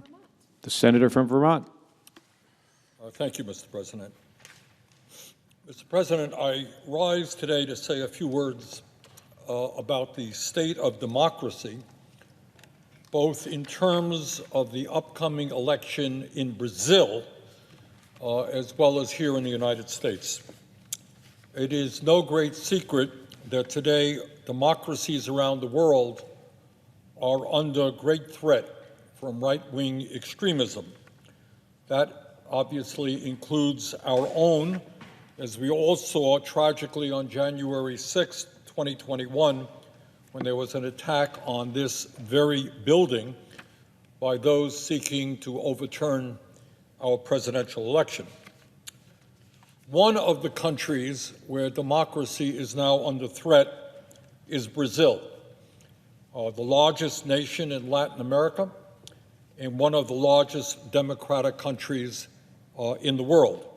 for? The senator from Vermont. Thank you, Mr. President. Mr. President, I rise today to say a few words about the state of democracy, both in terms of the upcoming election in Brazil, as well as here in the United States. It is no great secret that today democracies around the world are under great threat from right-wing extremism. That obviously includes our own, as we all saw tragically on January 6, 2021, when there was an attack on this very building by those seeking to overturn our presidential election. One of the countries where democracy is now under threat is Brazil, the largest nation in Latin America and one of the largest democratic countries in the world.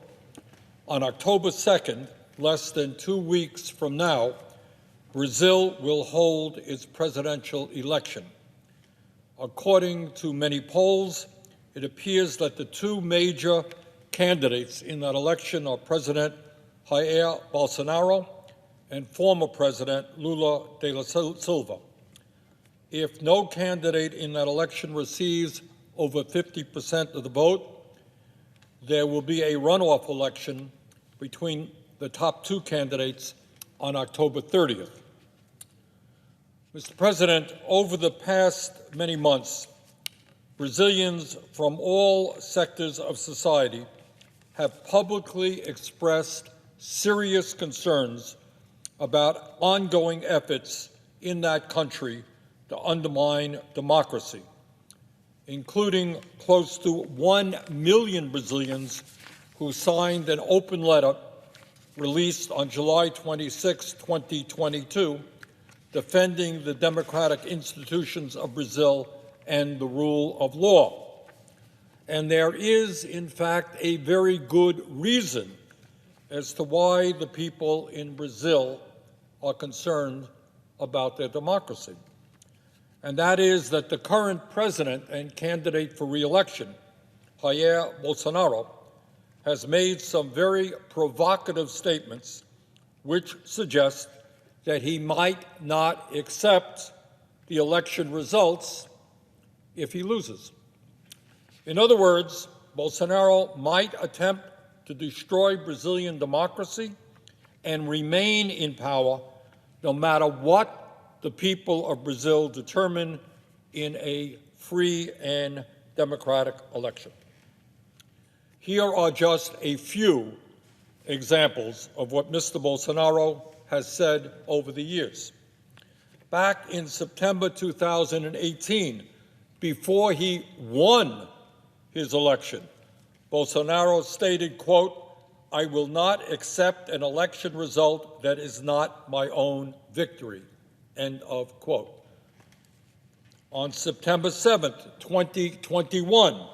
On October 2nd, less than 2 weeks from now, Brazil will hold its presidential election. According to many polls, it appears that the two major candidates in that election are President Jair Bolsonaro and former President Lula da Silva. If no candidate in that election receives over 50% of the vote, there will be a runoff election between the top two candidates on October 30th. Mr. President, over the past many months, Brazilians from all sectors of society have publicly expressed serious concerns about ongoing efforts in that country to undermine democracy, including close to 1 million Brazilians who signed an open letter released on July 26, 2022, defending the democratic institutions of Brazil and the rule of law. And there is, in fact, a very good reason as to why the people in Brazil are concerned about their democracy. And that is that the current president and candidate for re-election, Jair Bolsonaro, has made some very provocative statements which suggest that he might not accept the election results if he loses. In other words, Bolsonaro might attempt to destroy Brazilian democracy and remain in power no matter what the people of Brazil determine in a free and democratic election. Here are just a few examples of what Mr. Bolsonaro has said over the years. Back in September 2018, before he won his election, Bolsonaro stated, quote, "I will not accept an election result that is not my own victory," end of quote. On September 7th, 2021,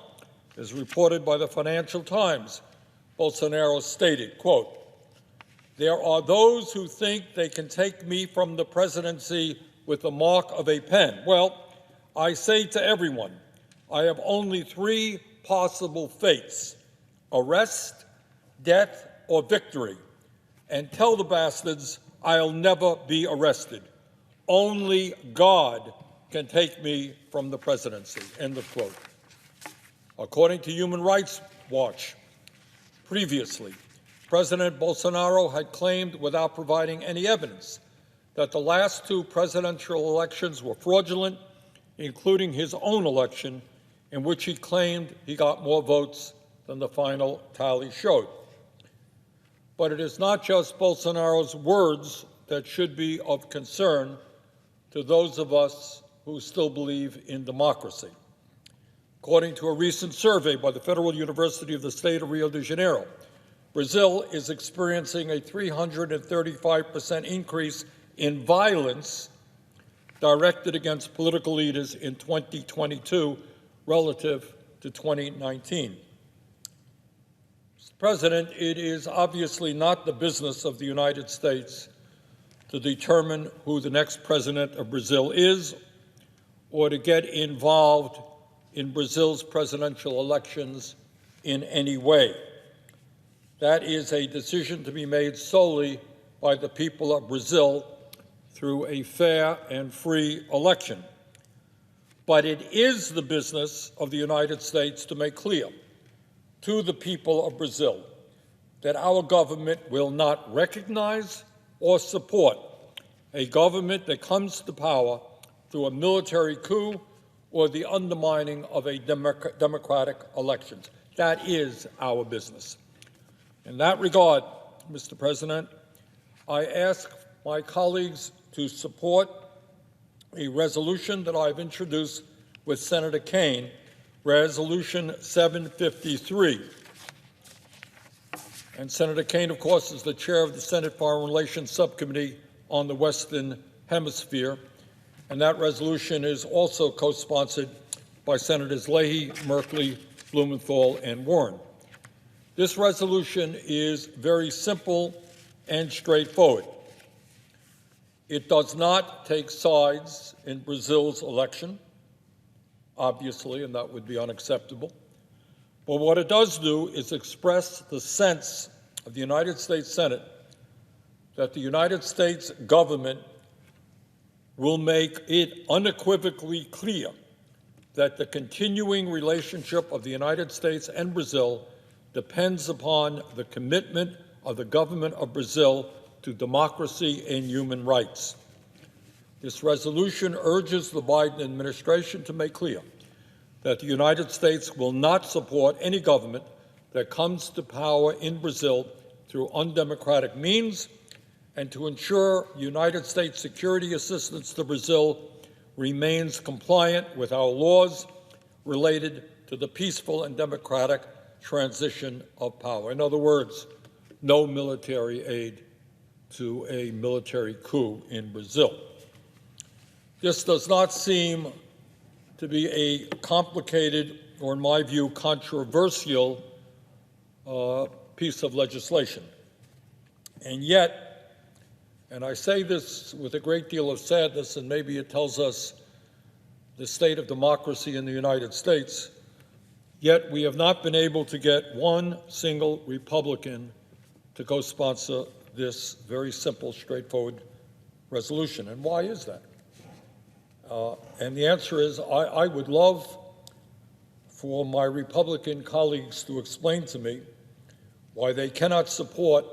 as reported by the Financial Times, Bolsonaro stated, quote, "There are those who think they can take me from the presidency with the mark of a pen. Well, I say to everyone, I have only 3 possible fates: arrest, death, or victory. And tell the bastards I'll never be arrested. Only God can take me from the presidency," end of quote. According to Human Rights Watch, previously, President Bolsonaro had claimed, without providing any evidence, that the last 2 presidential elections were fraudulent, including his own election, in which he claimed he got more votes than the final tally showed. But it is not just Bolsonaro's words that should be of concern to those of us who still believe in democracy. According to a recent survey by the Federal University of the State of Rio de Janeiro, Brazil is experiencing a 335% increase in violence directed against political leaders in 2022 relative to 2019. Mr. President, it is obviously not the business of the United States to determine who the next president of Brazil is or to get involved in Brazil's presidential elections in any way. That is a decision to be made solely by the people of Brazil through a fair and free election. But it is the business of the United States to make clear to the people of Brazil that our government will not recognize or support a government that comes to power through a military coup or the undermining of a democratic elections. That is our business. In that regard, Mr. President, I ask my colleagues to support a resolution that I've introduced with Senator Kaine, Resolution 753. And Senator Kaine, of course, is the chair of the Senate Foreign Relations Subcommittee on the Western Hemisphere, and that resolution is also co-sponsored by Senators Leahy, Merkley, Blumenthal, and Warren. This resolution is very simple and straightforward. It does not take sides in Brazil's election, obviously, and that would be unacceptable. But what it does do is express the sense of the United States Senate that the United States government will make it unequivocally clear that the continuing relationship of the United States and Brazil depends upon the commitment of the government of Brazil to democracy and human rights. This resolution urges the Biden administration to make clear that the United States will not support any government that comes to power in Brazil through undemocratic means, and to ensure United States security assistance to Brazil remains compliant with our laws related to the peaceful and democratic transition of power. In other words, no military aid to a military coup in Brazil. This does not seem to be a complicated, or in my view, controversial piece of legislation. And yet, and I say this with a great deal of sadness, and maybe it tells us the state of democracy in the United States, yet we have not been able to get one single Republican to co-sponsor this very simple, straightforward resolution. And why is that? And the answer is, I would love for my Republican colleagues to explain to me why they cannot support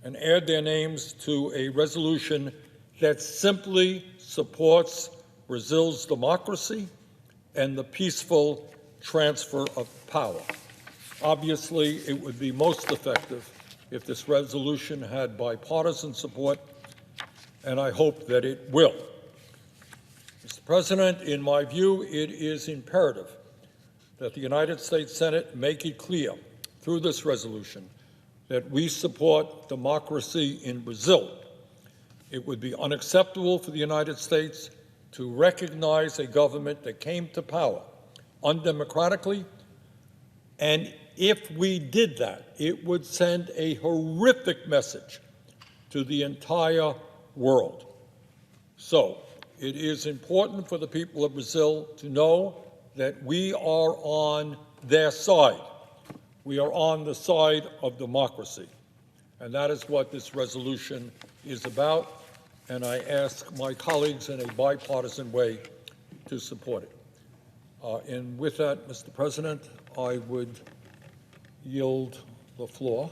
and add their names to a resolution that simply supports Brazil's democracy and the peaceful transfer of power. Obviously, it would be most effective if this resolution had bipartisan support, and I hope that it will. Mr. President, in my view, it is imperative that the United States Senate make it clear through this resolution that we support democracy in Brazil. It would be unacceptable for the United States to recognize a government that came to power undemocratically, and if we did that, it would send a horrific message to the entire world. So, it is important for the people of Brazil to know that we are on their side. We are on the side of democracy. And that is what this resolution is about. And I ask my colleagues in a bipartisan way to support it. And with that, Mr. President, I would yield the floor.